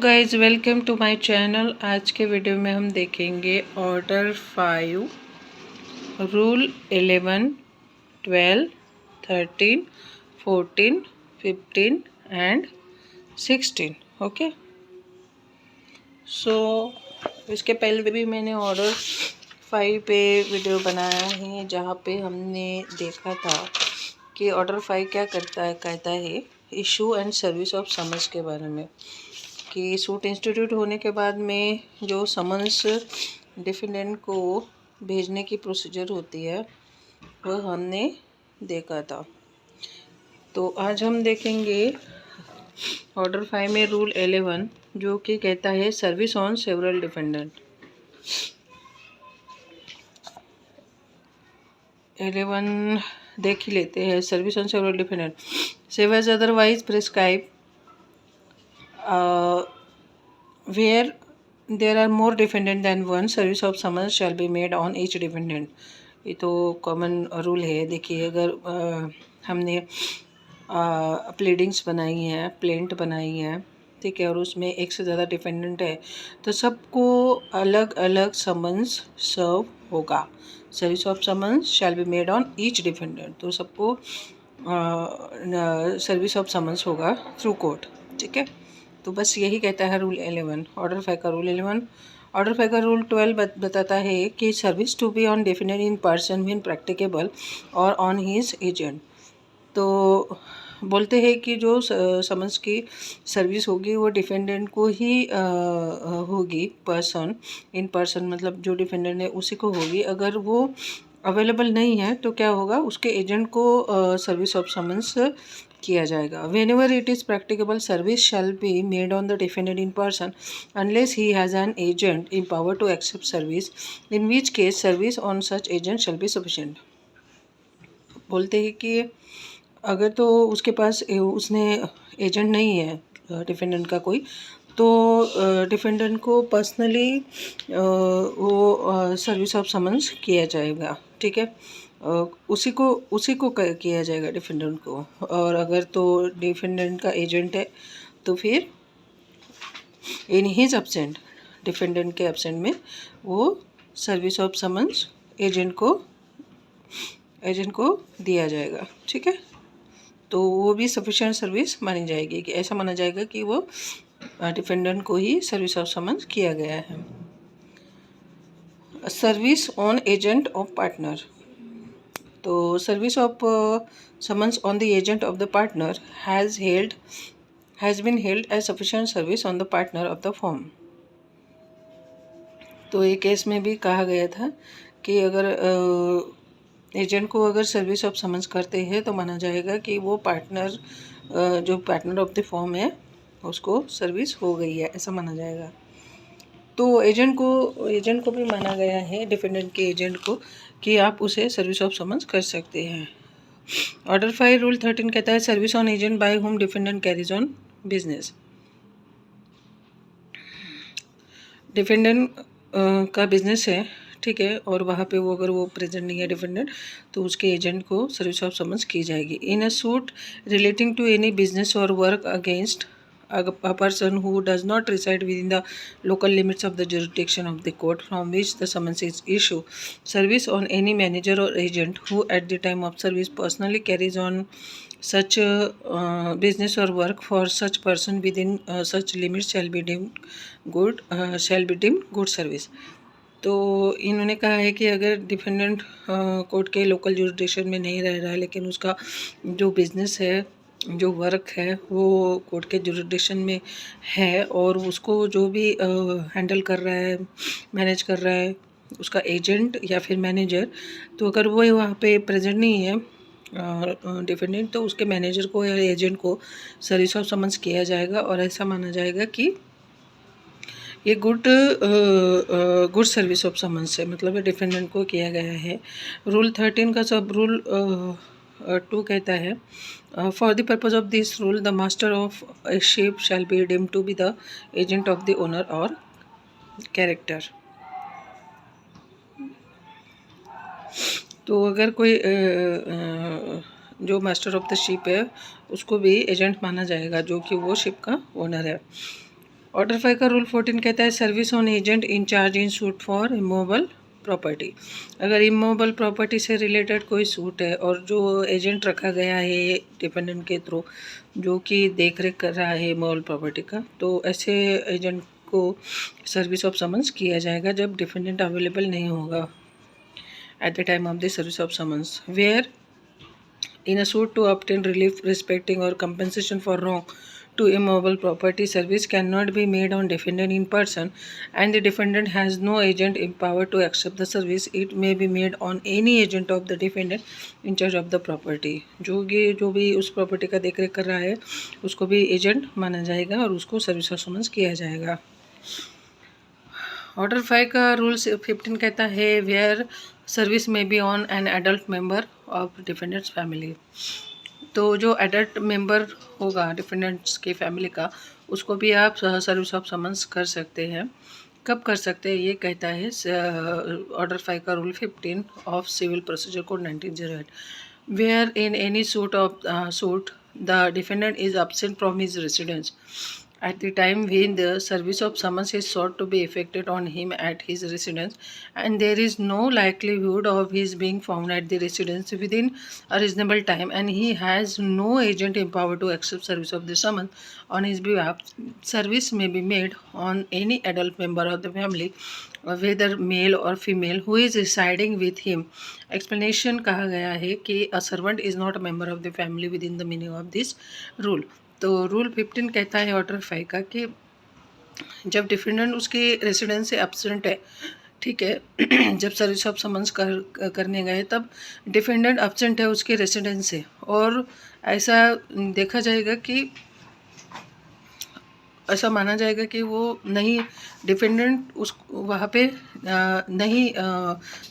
Guys welcome to my channel. आज के video में हम देखेंगे order 5, rule 11, 12, 13, 14, 15 and 16। Okay, so इसके पहले भी मैंने ऑर्डर 5 पे वीडियो बनाया है, जहाँ पे हमने देखा था कि ऑर्डर 5 क्या कहता है issue and service of summons के बारे में, कि सूट इंस्टीट्यूट होने के बाद में जो समन्स डिफेंडेंट को भेजने की प्रोसीजर होती है वह हमने देखा था। तो आज हम देखेंगे ऑर्डर 5 में रूल 11, जो कि कहता है सर्विस ऑन सेवरल डिफेंडेंट। 11 देख ही लेते हैं। Service on several defendant save as otherwise prescribe where there are more defendant than one, service of summons shall be made on each defendant। ये तो कॉमन रूल है। देखिए, अगर हमने प्लेडिंग्स बनाई हैं, प्लेंट बनाई है, ठीक है, और उसमें एक से ज़्यादा डिफेंडेंट है तो सबको अलग अलग समन्स सर्व होगा। Service of summons shall be made on each defendant, तो सबको सर्विस ऑफ समन्स होगा थ्रू कोर्ट। ठीक है, तो बस यही कहता है रूल 11, ऑर्डर 5 का रूल 11। ऑर्डर 5 का रूल 12 बताता है कि service to be on definite in person when practicable और ऑन हिज एजेंट। तो बोलते हैं कि जो समन्स की सर्विस होगी वो डिफेंडेंट को ही होगी, पर्सन इन पर्सन, मतलब जो डिफेंडेंट है उसी को होगी। अगर वो अवेलेबल नहीं है तो क्या होगा, उसके एजेंट को सर्विस ऑफ समन्स किया जाएगा। whenever it is practicable, service shall be made on the defendant in person unless he has an agent empowered to accept service, in which case service on such agent shall be sufficient। बोलते हैं कि अगर तो उसके पास उसने agent नहीं है defendant का कोई, तो डिफेंडेंट को पर्सनली वो सर्विस ऑफ समन्स किया जाएगा। ठीक है, उसी को किया जाएगा डिफेंडेंट को। और अगर तो डिफेंडेंट का एजेंट है तो फिर इन हिज एब्सेंट, डिफेंडेंट के एब्सेंट में वो सर्विस ऑफ समन्स एजेंट को दिया जाएगा। ठीक है, तो वो भी सफिशिएंट सर्विस मानी जाएगी, कि ऐसा माना जाएगा कि वो डिफेंडेंट को ही सर्विस ऑफ समन्स किया गया है। Service on agent of partner, तो service of summons on the agent of the partner has been held as sufficient service on the partner of the firm. तो एक केस में भी कहा गया था कि अगर एजेंट को अगर सर्विस ऑफ समन्स करते हैं तो माना जाएगा कि वो पार्टनर, जो पार्टनर ऑफ द फर्म है, उसको सर्विस हो गई है, ऐसा माना जाएगा। तो एजेंट को भी माना गया है, डिफेंडेंट के एजेंट को, कि आप उसे सर्विस ऑफ समन्स कर सकते हैं। ऑर्डर 5 रूल 13 कहता है service on agent by home defendant carries on business. Defendant का बिजनेस है, ठीक है, और वहाँ पे वो अगर वो प्रेजेंट नहीं है डिफेंडेंट, तो उसके एजेंट को सर्विस ऑफ समन्स की जाएगी। In a suit relating to any business or work against a person who does not reside within the local limits of the jurisdiction of the court from which the summons is issued, service on any manager or agent who at the time of service personally carries on such business or work for such person within such limits shall be deemed good service। तो इन्होंने कहा है कि अगर defendant court के local jurisdiction में नहीं रह रहा है, लेकिन उसका जो बिज़नेस है, जो वर्क है, वो कोर्ट के जुरिडिक्शन में है, और उसको जो भी हैंडल कर रहा है, मैनेज कर रहा है, उसका एजेंट या फिर मैनेजर, तो अगर वो वहाँ पे प्रेजेंट नहीं है डिफेंडेंट, तो उसके मैनेजर को या एजेंट को सर्विस ऑफ समन्स किया जाएगा, और ऐसा माना जाएगा कि ये गुड सर्विस ऑफ समन्स है, मतलब डिफेंडेंट को किया गया है। रूल 13 का सब रूल 2 कहता है for the purpose of this rule the master of a ship shall be deemed to be the agent of the owner और कैरेक्टर। तो अगर कोई जो मास्टर ऑफ द शिप है उसको भी एजेंट माना जाएगा, जो कि वो शिप का ओनर है। ऑर्डर 5 का रूल 14 कहता है service on agent in charge in suit for immovable property. अगर इमूवेबल प्रॉपर्टी से रिलेटेड कोई सूट है और जो एजेंट रखा गया है डिपेंडेंट के थ्रू जो कि देख रेख कर रहा है इमूवेबल प्रॉपर्टी का, तो ऐसे एजेंट को सर्विस ऑफ समन्स किया जाएगा जब डिफेंडेंट अवेलेबल नहीं होगा at the time of the service of summons, where in a suit to obtain relief respecting or compensation for wrong to immovable property, service cannot be made on defendant in person and the defendant has no agent empowered to accept the service. It may be made on any agent of the defendant in charge of the property. जो भी उस property का देख रेख कर रहा है उसको भी एजेंट माना जाएगा और उसको सर्विस ऑफ समन्स किया जाएगा। ऑर्डर 5 का रूल 15 कहता है वेयर सर्विस में be on an adult member of defendants family. तो जो एडल्ट मेंबर होगा डिफेंडेंट्स की फैमिली का उसको भी आप सर्विस ऑफ समन्स कर सकते हैं। कब कर सकते हैं ये कहता है ऑर्डर 5 का rule 15 of civil procedure code 1908, where in any suit the defendant is absent from his residence at the time when the service of summons is sought to be effected on him at his residence and there is no likelihood of his being found at the residence within a reasonable time and he has no agent empowered to accept service of the summons on his behalf, service may be made on any adult member of the family whether male or female who is residing with him. Explanation कहा गया है कि a servant is not a member of the family within the meaning of this rule. तो rule 15 कहता है order 5 का कि जब डिफेंडेंट उसके रेसिडेंस से एब्सेंट है, ठीक है, जब सर्विस ऑफ समन्स करने गए तब डिफेंडेंट एब्सेंट है उसके रेसिडेंस से और ऐसा देखा जाएगा कि ऐसा माना जाएगा कि वो नहीं डिफेंडेंट उस वहाँ पे नहीं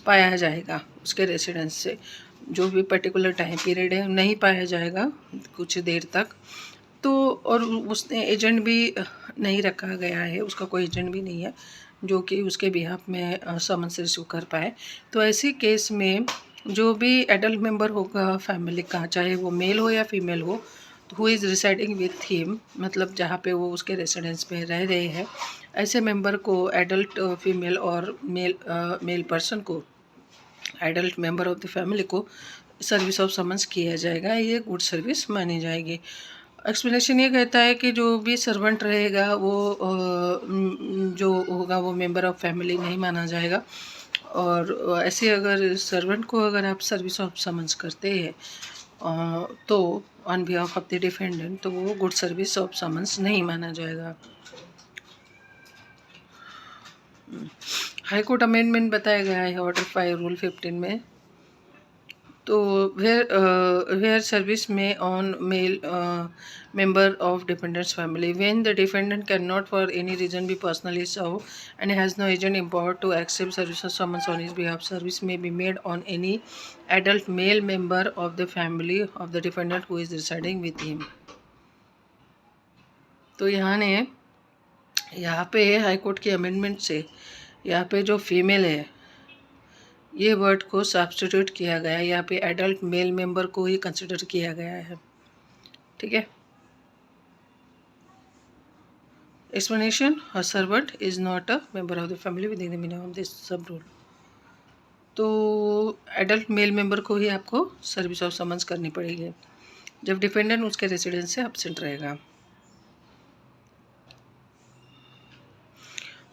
पाया जाएगा उसके रेसिडेंस से, जो भी पर्टिकुलर टाइम पीरियड है नहीं पाया जाएगा कुछ देर तक। तो और उसने एजेंट भी नहीं रखा गया है, उसका कोई एजेंट भी नहीं है जो कि उसके बिहाफ में समन्स रिसीव कर पाए। तो ऐसे केस में जो भी एडल्ट मेंबर होगा फैमिली का, चाहे वो मेल हो या फीमेल हो, who is residing with him, मतलब जहाँ पे वो उसके रेसिडेंस पे रह रहे हैं, ऐसे मेंबर को एडल्ट फीमेल और मेल पर्सन को, adult member of the family को सर्विस ऑफ समन्स किया जाएगा, ये गुड सर्विस मानी जाएगी। एक्सप्लेनेशन ये कहता है कि जो भी सर्वेंट रहेगा वो जो होगा वो मेंबर ऑफ फैमिली नहीं माना जाएगा और ऐसे अगर सर्वेंट को अगर आप सर्विस ऑफ समन्स करते हैं तो on behalf of the defendant तो वो गुड सर्विस ऑफ समन्स नहीं माना जाएगा। हाई कोर्ट अमेंडमेंट बताया गया है ऑर्डर 5 रूल 15 में। तो वेयर सर्विस में on male member of defendant's family when the defendant cannot for any reason be personally served and has no agent empowered to accept service of summons on his behalf, service may be made on any adult male member of the family of the defendant who is residing with him. तो यहाँ पे high court की amendment से यहाँ पे जो female है ये वर्ड को सब्स्टिट्यूट किया गया है, यहाँ पे एडल्ट मेल मेंबर को ही कंसिडर किया गया है, ठीक है। Explanation: a servant is not a member of the family within the meaning of this sub rule. तो एडल्ट मेल मेंबर को ही आपको सर्विस ऑफ समन्स करनी पड़ेगी जब डिफेंडेंट उसके रेसिडेंस से एब्सेंट रहेगा।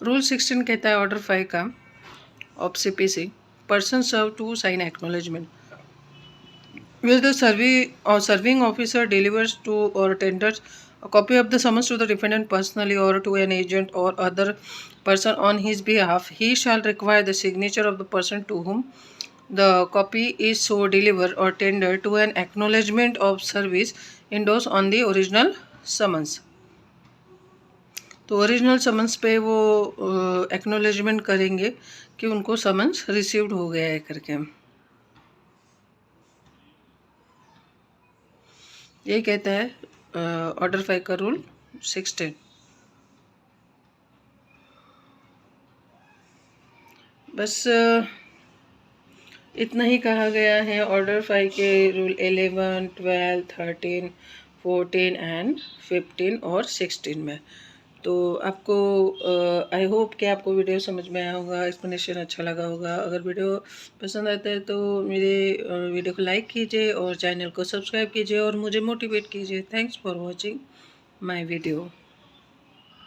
रूल 16 कहता है ऑर्डर 5 का of CPC, person serve to sign acknowledgement where the serving officer delivers to or tenders a copy of the summons to the defendant personally or to an agent or other person on his behalf, he shall require the signature of the person to whom the copy is so delivered or tendered to an acknowledgement of service endorsed on the original summons. तो original summons पे वो acknowledgement करेंगे कि उनको summons received हो गया है करके। ये कहता है ऑर्डर 5 का रूल 16। बस इतना ही कहा गया है ऑर्डर 5 के रूल 11, 12, 13, 14 एंड 15 और 16 में। तो आपको आई होप कि आपको वीडियो समझ में आया होगा, एक्सप्लेनेशन अच्छा लगा होगा। अगर वीडियो पसंद आता है तो मेरे वीडियो को लाइक कीजिए और चैनल को सब्सक्राइब कीजिए और मुझे मोटिवेट कीजिए। Thanks for watching my video.